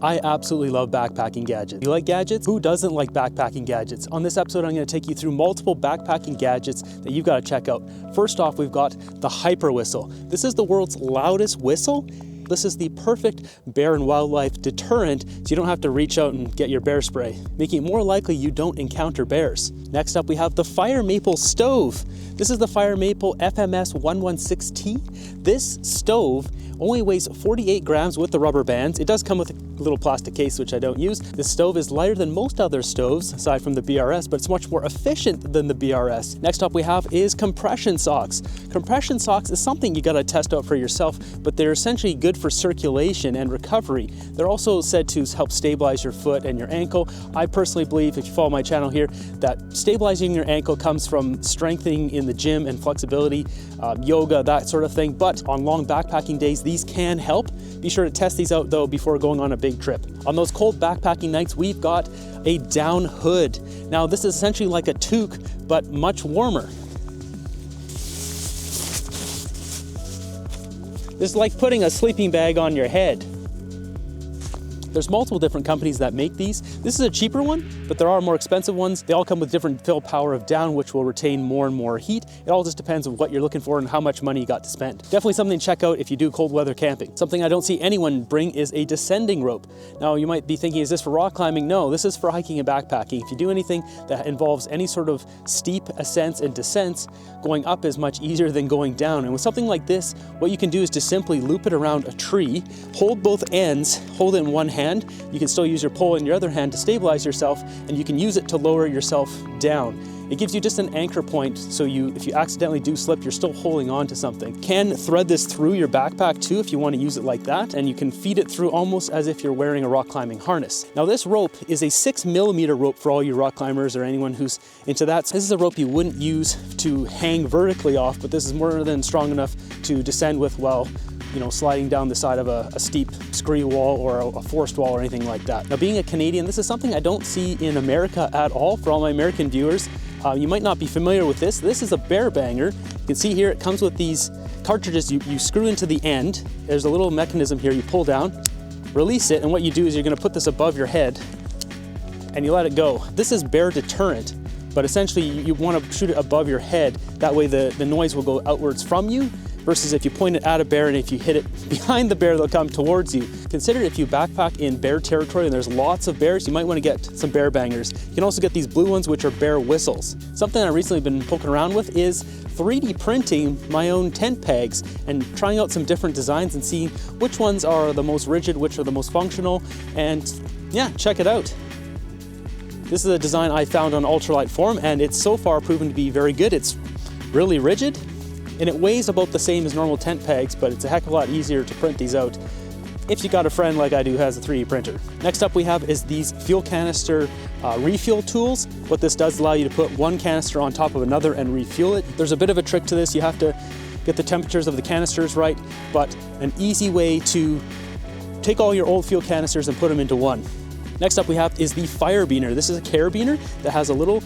I absolutely love backpacking gadgets. You like gadgets? Who doesn't like backpacking gadgets? On this episode, I'm going to take you through multiple backpacking gadgets that you've got to check out. First off, we've got the Hyper Whistle. This is the world's loudest whistle. This is the perfect bear and wildlife deterrent, so you don't have to reach out and get your bear spray, making it more likely you don't encounter bears. Next up, we have the Fire Maple Stove. This is the Fire Maple FMS 116T. This stove only weighs 48 grams with the rubber bands. It does come with a little plastic case, which I don't use. This stove is lighter than most other stoves, aside from the BRS, but it's much more efficient than the BRS. Next up we have is compression socks. Compression socks is something you gotta test out for yourself, but they're essentially good for circulation and recovery. They're also said to help stabilize your foot and your ankle. I personally believe, if you follow my channel here, that stabilizing your ankle comes from strengthening in the gym and flexibility, yoga, that sort of thing. But on long backpacking days, these can help. Be sure to test these out though before going on a big trip. On those cold backpacking nights, we've got a down hood. Now this is essentially like a toque, but much warmer. This is like putting a sleeping bag on your head. There's multiple different companies that make these. This is a cheaper one, but there are more expensive ones. They all come with different fill power of down, which will retain more and more heat. It all just depends on what you're looking for and how much money you got to spend. Definitely something to check out if you do cold weather camping. Something I don't see anyone bring is a descending rope. Now you might be thinking, is this for rock climbing? No, this is for hiking and backpacking. If you do anything that involves any sort of steep ascents and descents, going up is much easier than going down. And with something like this, what you can do is just simply loop it around a tree, hold both ends, hold it in one hand. You can still use your pole in your other hand to stabilize yourself, and you can use it to lower yourself down. It gives you just an anchor point, so if you accidentally do slip, you're still holding on to something. Can thread this through your backpack too if you want to use it like that, and you can feed it through almost as if you're wearing a rock climbing harness. Now this rope is a 6mm rope for all you rock climbers or anyone who's into that. This is a rope you wouldn't use to hang vertically off, but this is more than strong enough to descend with while sliding down the side of a steep scree wall or a forest wall or anything like that. Now being a Canadian, this is something I don't see in America at all. For all my American viewers, you might not be familiar with this. This is a bear banger. You can see here it comes with these cartridges you screw into the end. There's a little mechanism here you pull down, release it, and what you do is you're gonna put this above your head and you let it go. This is bear deterrent, but essentially you wanna shoot it above your head. That way the noise will go outwards from you, versus if you point it at a bear and if you hit it behind the bear, they'll come towards you. Consider if you backpack in bear territory and there's lots of bears, you might want to get some bear bangers. You can also get these blue ones, which are bear whistles. Something I've recently been poking around with is 3D printing my own tent pegs and trying out some different designs and seeing which ones are the most rigid, which are the most functional, and yeah, check it out. This is a design I found on Ultralight Forum, and it's so far proven to be very good. It's really rigid, and it weighs about the same as normal tent pegs, but it's a heck of a lot easier to print these out if you got a friend like I do who has a 3D printer. Next up we have is these fuel canister refuel tools. What this does allow you to put one canister on top of another and refuel it. There's a bit of a trick to this. You have to get the temperatures of the canisters right, but an easy way to take all your old fuel canisters and put them into one. Next up we have is the Firebiner. This is a carabiner that has a little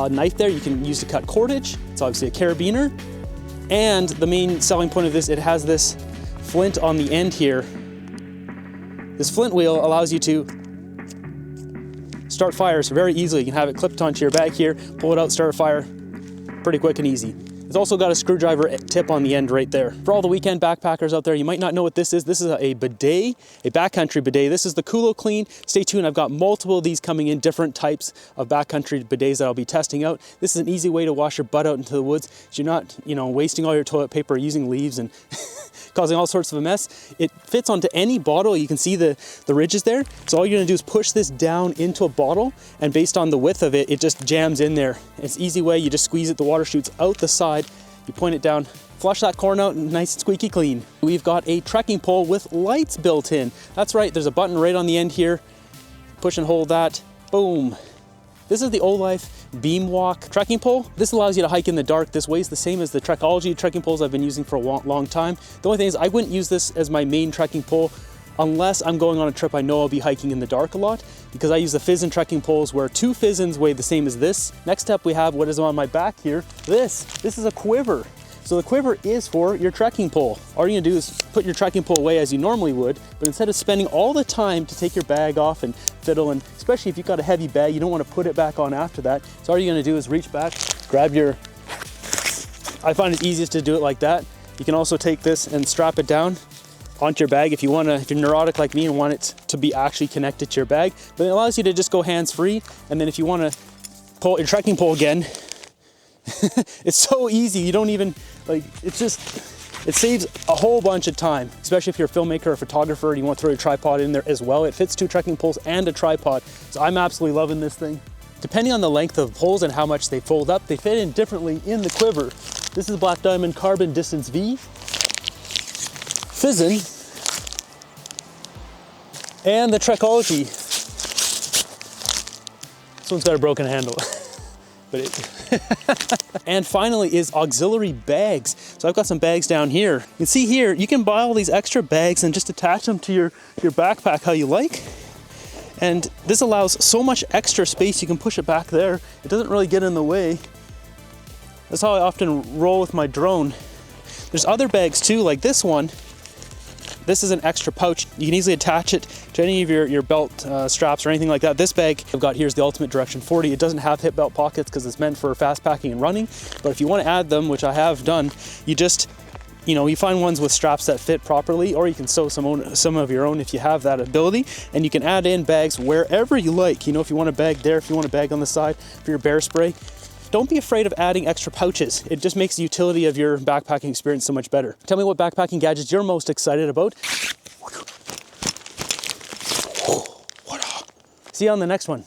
knife there you can use to cut cordage. It's obviously a carabiner. And the main selling point of this, it has this flint on the end here. This flint wheel allows you to start fires very easily. You can have it clipped onto your bag here, pull it out, start a fire, pretty quick and easy. It's also got a screwdriver tip on the end right there. For all the weekend backpackers out there, you might not know what this is. This is a bidet, a backcountry bidet. This is the Kulo Clean. Stay tuned, I've got multiple of these coming in, different types of backcountry bidets that I'll be testing out. This is an easy way to wash your butt out into the woods, so you're not, wasting all your toilet paper using leaves and causing all sorts of a mess. It fits onto any bottle. You can see the ridges there. So all you're gonna do is push this down into a bottle, and based on the width of it, it just jams in there. It's an easy way, you just squeeze it, the water shoots out the side, you point it down, flush that corn out, and nice and squeaky clean. We've got a trekking pole with lights built in. That's right, there's a button right on the end here. Push and hold that, boom. This is the Olife Beam Walk trekking pole. This allows you to hike in the dark. This weighs the same as the Trekology trekking poles I've been using for a long time. The only thing is I wouldn't use this as my main trekking pole unless I'm going on a trip I know I'll be hiking in the dark a lot, because I use the Fizzin trekking poles where 2 Fizzins weigh the same as this. Next up we have what is on my back here. This is a quiver. So the quiver is for your trekking pole. All you're gonna do is put your trekking pole away as you normally would, but instead of spending all the time to take your bag off and fiddle, and especially if you've got a heavy bag, you don't wanna put it back on after that. So all you're gonna do is reach back, grab your, I find it easiest to do it like that. You can also take this and strap it down onto your bag if you wanna, if you're neurotic like me and want it to be actually connected to your bag. But it allows you to just go hands-free, and then if you wanna pull your trekking pole again, it's so easy. You don't even, like, it's just, it saves a whole bunch of time, especially if you're a filmmaker or a photographer and you want to throw your tripod in there as well. It fits 2 trekking poles and a tripod. So I'm absolutely loving this thing. Depending on the length of the poles and how much they fold up, they fit in differently in the quiver. This is Black Diamond Carbon Distance V, Fizzin, and the Trekology. This one's got a broken handle. And finally is auxiliary bags. So I've got some bags down here. You can see here, you can buy all these extra bags and just attach them to your backpack how you like. And this allows so much extra space, you can push it back there. It doesn't really get in the way. That's how I often roll with my drone. There's other bags too, like this one. This is an extra pouch. You can easily attach it to any of your belt straps or anything like that. This bag I've got here is the Ultimate Direction 40. It doesn't have hip belt pockets because it's meant for fast packing and running. But if you want to add them, which I have done, you just, you find ones with straps that fit properly, or you can sew some of your own if you have that ability. And you can add in bags wherever you like. If you want a bag there, if you want a bag on the side for your bear spray. Don't be afraid of adding extra pouches. It just makes the utility of your backpacking experience so much better. Tell me what backpacking gadgets you're most excited about. See you on the next one.